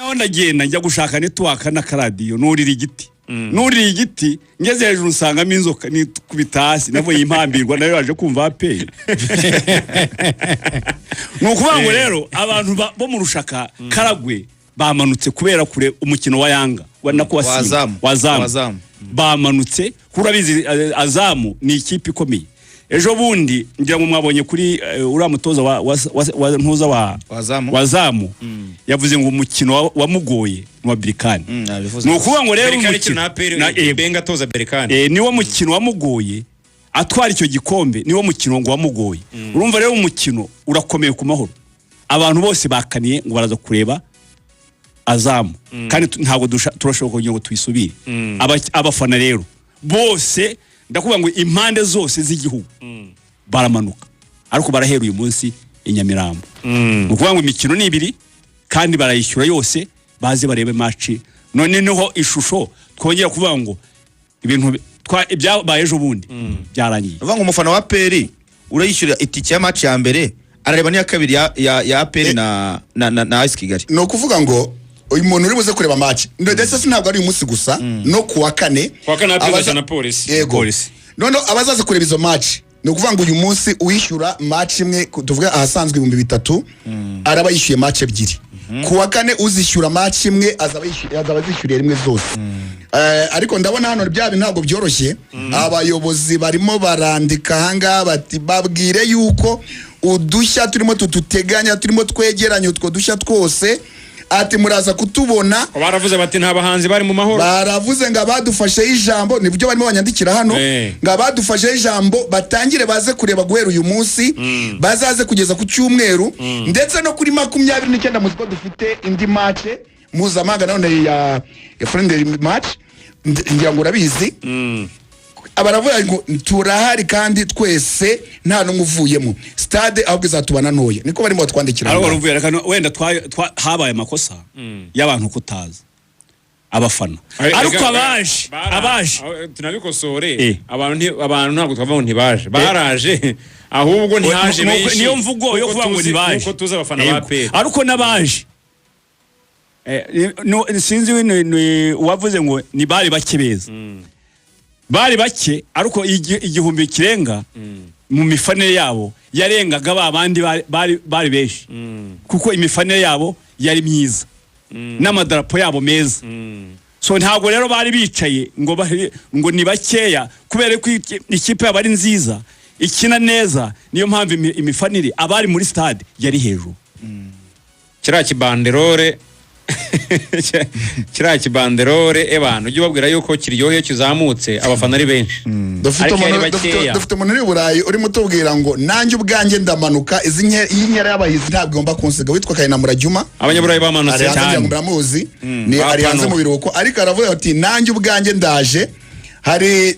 noneho ndagenda njya gushaka network na karadiyo nurira igiti nurira igiti ngeze hejuru nsangamo inzoka nikubita hasi navuye impambirwa nayo yaje kumva aperi nukuvuga ngo rero abantu bo mu Rushaka Karagwe bamanutse kubera kure umukino wa Yanga nako wazamu bamanutse kurabizi Azamu ni ikipe ikomeye ejo bundi ngira ngo mwabonye kuri uriya mutoza wa ntuza wa Zamu yavuze ngo umukino wamugoye wa Berkane nukuvuga ngo rero umukino Benga toza Berkane niwo mukino wamugoye atwara icyo gikombe niwo mukino ngo wamugoye urumva rero umukino urakomeye ku mahoro abantu bose bakaniye ngo baraza kureba Azamu kandi ntabwo turashobora kugira ngo tuyisubire abafana rero bose ndakuvuga ngo impande zose z'igihugu baramanuka ariko barahera uyu munsi inyamirambo nukuvuga ngo imikino ni ibiri kandi barayishyura yose baze barebe match none niho ishusho twongera kuvuga ngo ibintu byabaye ejo bundi byarangiye uvuga ngo umufana wa Peri urayishyura itike ya match ya mbere arareba niya kabiri ya Peri na AS Kigali no kuvuga ngo uyu muntu uri buze kureba match ndetse sinabwo ari umunsi gusa no kuwa kane abaza na polisi none abazaza kureba izo match no kuvuga ngo uyu munsi uyishyura match imwe tuvuga ahasanzwe 3,000 araba yishyuye match ebyiri kuwa kane uzishyura match imwe azaba zishyuriye rimwe zose ariko ndabona hano bya bintu ntabwo byoroshye abayobozi barimo barandika hanga bati babwire yuko udushya turimo tututeganya turimo twegeranya utwo dushya twose ati muraza kutubona baravuze bati nta bahanzi bari mu mahoro baravuze ngo abadufashe ijambo nibyo barimo banyandikira hano ngo abadufashe ijambo batangire baze kureba guhera uyu munsi bazaze kugeza ku cyumweru ndetse no kuri 29 muziko dufite indi match mpuzamahanga none ya friendly match ngira ngo urabizi abaravuga ngo turahari kandi twese nta n'umuvuyemo stade ahubwo izatubana ntoya niko barimo batwandikira ariko uruvuye kandi wenda habaye amakosa y'abantu kutaza abafana ariko abaje tunabikosore abantu ntabwo twavuga ntibaje baraje ahubwo ntihaje benshi niyo mvugo yo kuvuga ngo ntibaje uko tuza abafana ba Peri ariko nabaje sinzi wavuze ngo ni bari bake beza bari bake ariko igihumbi kirenga mu mifanire yabo yarengaga babandi bari benshi kuko imifanire yabo yari myiza n'amadarapo yabo meza so ntabwo rero bari bicaye ngo ni bakeya kubera ko ikipe yabo ari nziza ikina neza niyo mpamvu imifanire abari muri stade yari hejuru kiriya kibanderore abantu ujye ubabwira yuko kiryoheye kizamutse abafana ari benshi dufite umuntu uri Burayi urimo utubwira ngo nanjye ubwanjye ndamanuka iyi nkera y'abahizi ntabwo igomba kunsiga witwa Kayinamura Juma abanyaburayi bamanutse cyane muramuzi ni ari hanze mu biruhuko ariko aravuga ati nanjye ubwanjye ndaje hari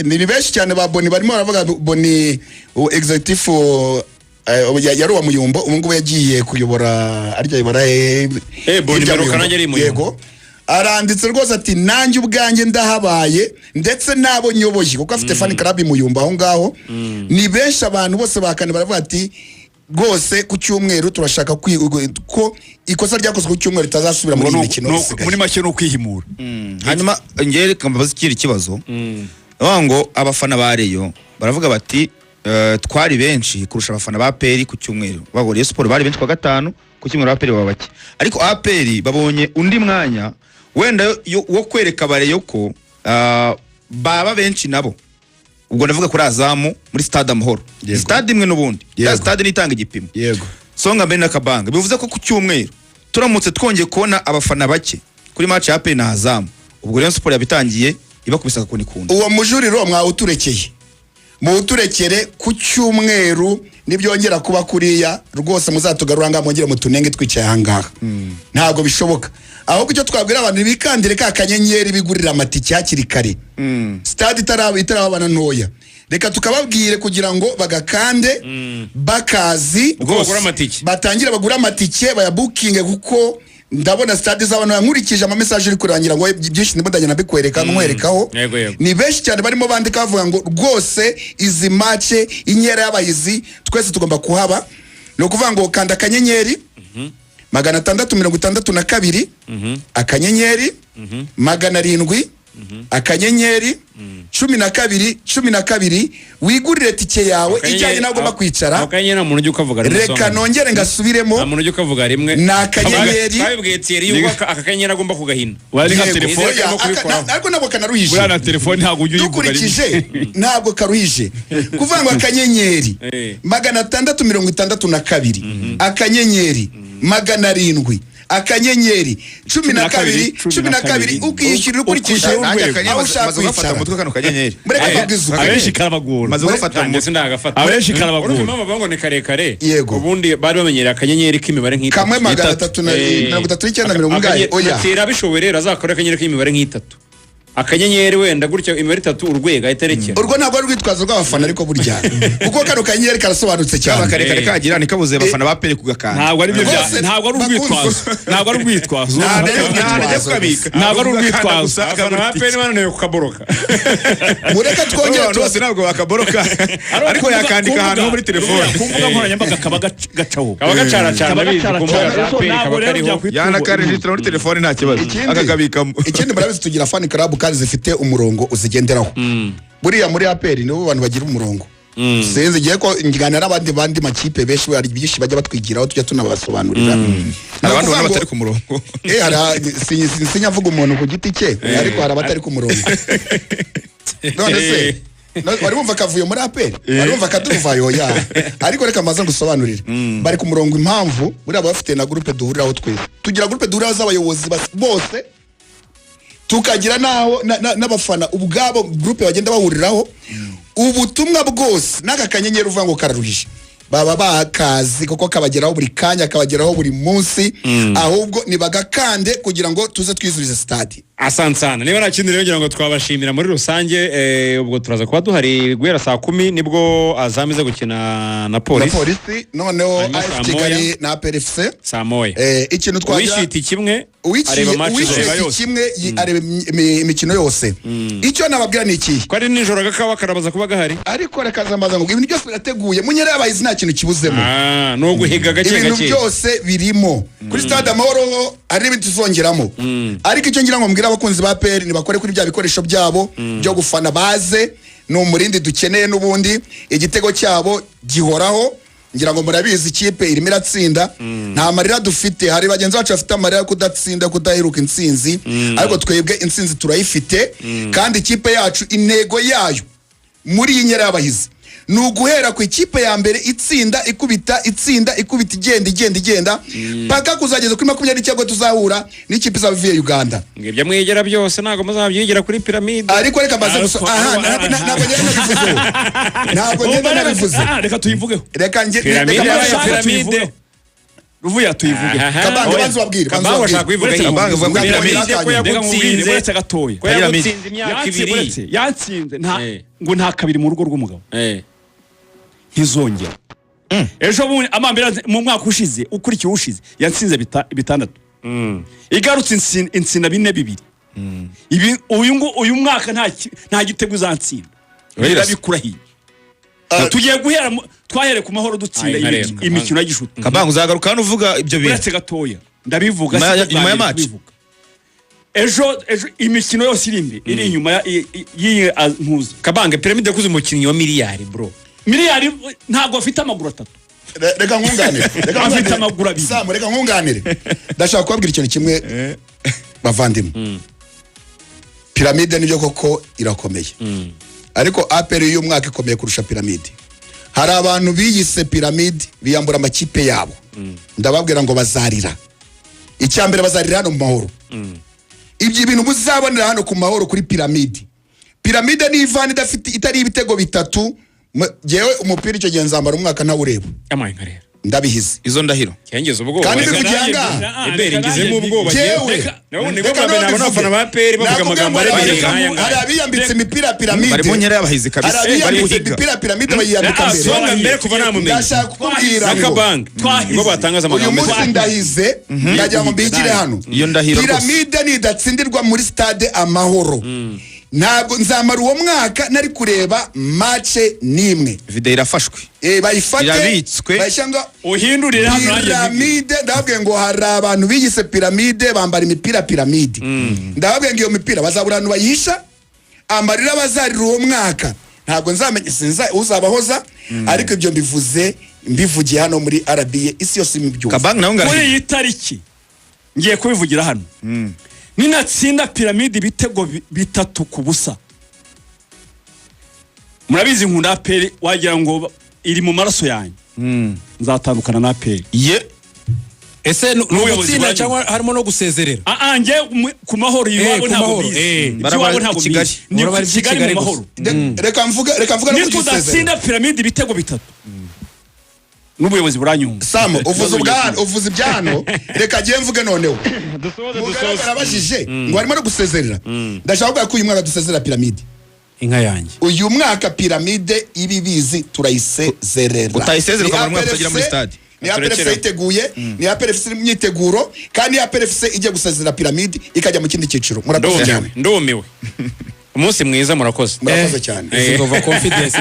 ni benshi cyane ba Boni barimo baravuga Boni executive yari wa Muyumbo ubu ngubu yagiye kuyobora arya yibara Boni Barukana yari mu yego aranditse rwose ati nanjye ubwanjye ndahabaye ndetse nabo nyoboye kuko afite fan club Muyumbo aho ngaho ni benshi abantu bose bakane baravuga ati rwose ku cyumweru turashaka ko ikosa ryakozwe ku cyumweru ritazasubira muri imikino muri make no kwihimura hanyuma ngere kambaza ikiri kibazo ngo abafana ba Rayon baravuga bati twari benshi kurusha abafana ba Peri ku cyumweru bagoriye sport bari benshi kwa gatanu ku cyumweru ba Peri babaki ariko APR babonye undi mwanya wenda wo kwereka Bareyo ko baba benshi nabo ubwo ndavuga kuri Azamu muri stade Amahoro stade imwe n'ubundi stade nitanga igipimo yego Songa mbere nakabanga bivuze ko ku cyumweru turamutse twongeye kubona abafana bake kuri match ya APR na Azamu ubwo rero sport yabitangiye ibakubisaka kuni kundi uwo mujuriro mwawuturekeye muturekere ku cyumweru nibyongera kuba kuriya rwose muzatugarura ngamongere mutunenge twicaye hangaha ntabwo bishoboka aho icyo twabwira abantu bikandire ka kanyenyeri bigurira amatike hakiri kare stade itarabana ntoya reka tukababwire kugira ngo bagakande bakazi batangira bagura amatike bayabukinge kuko ndabona stade z'abantu yankurikije ama message uri kurangira ngo byinshi nibudanye nabikwereka nkwerekaho ni benshi cyane barimo bandika bavuga ngo rwose izi match inyera y'abahizi twese tugomba kuhaba no kuvuga ngo kanda kanyenyeri 662 akanyenyeri 700 akanyenyeri 12 wigurire tike yawe ijyanye nagomba kwicara. Akanyenyeri nta muntu ujya ukavuga rimwe. Reka nongere ngasubiremo. Nta muntu ujya ukavuga rimwe. Ni akanyenyeri. Twabibwiye Thierry yuko akanyenyeri agomba kugahina. Wari nka telefone ariko nabo kanaruhije. Buriya na telefone ntabwo ujya uyivuga rimwe. Dukurikije ntabwo karuhije. Kuvuga ngo akanyenyeri 662 akanyenyeri 700 akanyenyeri 12 ukiyishyurira ukurikije aho ushaka kwicara umutwe kano kanyenyeri abenshi karabagura maze gufata ndetse ndagafata abenshi karabagura urumva mama bango ni karekare Yego. ubundi bari bamenyera akanyenyeri k'imibare nk'itatu kamwe 339 oya tera bishoboye rero azakora akanyenyeri k'imibare nk'itatu akanyenyeri wenda gutyo imibare 3 urwego ahiterekera urwo ntabwo ari urwitwazo rw'abafana ariko burya kuko kano kanyenyeri karasobanutse cyane karekare kagira nikabuze abafana ba peri kugakana ntabwo ari byo ntabwo ari urwitwazo ntabwo ari urwitwazo ntabwo ari urwitwazo abafana ba peri bananiwe kukaboroka mureka twongere twose ntabwo bakaboroka ariko yakandika ahantu muri telefone kumbuga nkoranyambaga kaba gacaho kaba gacara bizi kumbuga za peri kaba kariho yanakaregistra muri telefone nta kibazo akakabikamo ikindi murabizi tugira fan club kandi zifite umurongo uzigenderaho buriya muri APR nibo bantu bagira umurongo senze giye ko ingana n'abandi makipe benshi bari byinshi bajya batwigiraho tujya tunabasobanurira abantu batari ku murongo sinyavuga umuntu ku giti cye ariko hari abatari ku murongo none se bari bumva kavuye muri APR bari bumva kaduvayo ya ariko reka maze ngusobanurira bari ku murongo impamvu buriya bafite na groupe duhuriraho twese tugira groupe duhuriraho z'abayobozi bose tukagira n'abafana ubwabo groupe bagenda bahuriraho ubutumwa bwose n'aka kanyenyeri uvuga ngo kararuhije baba bakazi kuko kabageraho buri kanya kabageraho buri munsi ahubwo nibagakande kugira ngo tuze twizurize stade asansana niba nakindi rero ngira ngo twabashimira muri rusange ubwo turaza kuba duhari guhera saa 10 nibwo azamize gukina na polisi noneho AFC Kigali na PFC saa moya ikintu twagira wishiti kimwe areba match kimwe areba imikino yose icyo nababwira ni iki ko ari nijoro gakaba karabaza kuba gahari ariko rekazamaza ngo ibintu byose birateguye munyere abayizi nta kintu kibuzemo no guhiga gake ibintu byose birimo kuri stade Amahoro ari ibintu tuzongeramo ariko icyo ngira ngo mbwira abakunzi ba PL ni bakore kuri bya bikoresho byabo byo gufana baze no umurindi dukeneye n'ubundi igitego cyabo gihoraho ngira ngo murabizi ikipe irimo iratsinda nta marira dufite hari bagenzi bacu bafite amarira kudatsinda kudaheruka intsinzi ariko twebwe intsinzi turayifite kandi ikipe yacu intego yayo muri iyi nyera y'abahizi ni uguhera ku ikipe ya mbere itsinda ikubita igenda paka kuzageza kuri 20 cyangwa tuzahura n'ikipe zavuye Uganda ngibyo mwegera byose ntago muzabyigira kuri pyramide ariko reka baze ntabwo ngenda nabivuze reka tuyivugeho reka pyramide ruvuya tuyivuge kabanga banzu babwire kabanga bashaka kubivuga kabanga vuga pyramide ko yagutsinze uretse gatoya ko yagutsinze imyaka 2 yatsinze ngo nta kabiri mu rugo rw'umugabo ntizongera ejo bundi amambira mu mwaka ushize ukurikiye ushize yatsinze 6 igarutse insina 4-2 ibi uyu mwaka nta gitego uzantsinda birabikurahiye tugiye guhera twahere ku mahoro dutsinda imikino y'agishuti kabanga uzagaruka hano uvuga ibyo bintu uretse gatoya ndabivuga nyuma ya match ejo imikino yose iri inyuma y'iyi mpuza kabanga pyramide yakuze umukinnyi wa miliyari bro miliyari ntabwo afite amaguru 3 reka nkunganire afite amaguru 2 Sam reka nkunganire ndashaka kubabwira ikintu kimwe bavandimwe pyramide nibyo koko irakomeye ariko APR y'uyu mwaka ikomeye kurusha pyramide hari abantu biyise pyramide biyambura amakipe yabo ndababwira ngo bazarira icyambere bazarira hano mu mahoro ibyo bintu muzabonera hano ku mahoro kuri pyramide ni ivana idafite itari ibitego 3 jewe umupira icyo gihe nzambara umwaka ntawureba amaye nkarera ndabihize izo ndahiro cyangeze ubwoba kandi bikujyanga ebere ngizemo ubwoba jewe nabone ko mbere n'abafana ba PL bavuga amagambo ari hari abiyambitse imipira pyramide bari mu nyera y'abahizi kabisa bari guhiga imipira pyramide bayiyambika mbere songa mbere kuva namumenye ndashaka kubwira akabanga ngo batangaza amagambo uyu munsi ndahize ndagira ngo mbigire hano iyo ndahiro pyramide nidatsindirwa muri stade Amahoro ntabwo nzamara uwo mwaka nari kureba mace n'imwe. video irafashwe Bayifate irabitswe bayishanga uhindurire hano nanjye piramide. Ndababwiye ngo hari abantu biyise piramide bambara imipira piramide. Ndababwiye ngo iyo mipira bazabura abantu bayihisha, amarira bazarira uwo mwaka ntabwo nzamenye sinza uzabahoza, ariko ibyo mbivugiye hano muri RBA isi yose imibyumva. Kabang nawe muri ngari iyi tariki ngiye kubivugira hano. Ninatsinda piramide ibitego 3-0, murabizi nkunda APR, wagira ngo iri mu maraso yanyu. Nzatandukana na APR. ye ese n'ubutsinda cyangwa harimo no gusezerera nge ku mahoro iwabo ntabwo bizi. Iwabo ntabwo bizi. Ni ku Kigali mu mahoro. Reka mvuga no Nitwe udatsinda piramide ibitego 3. N'ubuyobozi buranyumva. Sam uvuze ibyano, reka giye mvuge noneho. Mugarabashije ngo harimo no gusezerera. Ndashaka kuvuga ko uyu mwaka dusezerera piramide. inka yanjye Uyu mwaka piramide ibibizi turayisezerera. utayisezera ukamara umwaka utagira muri stade. Ni APRFC iteguye, ni APRFC imyiteguro, kandi APRFC ijye gusezerera piramide ikajya mu kindi cyiciro. Murakoze cyane. Ndumiwe. Umunsi mwiza murakoze. Murakoze cyane. Over confidence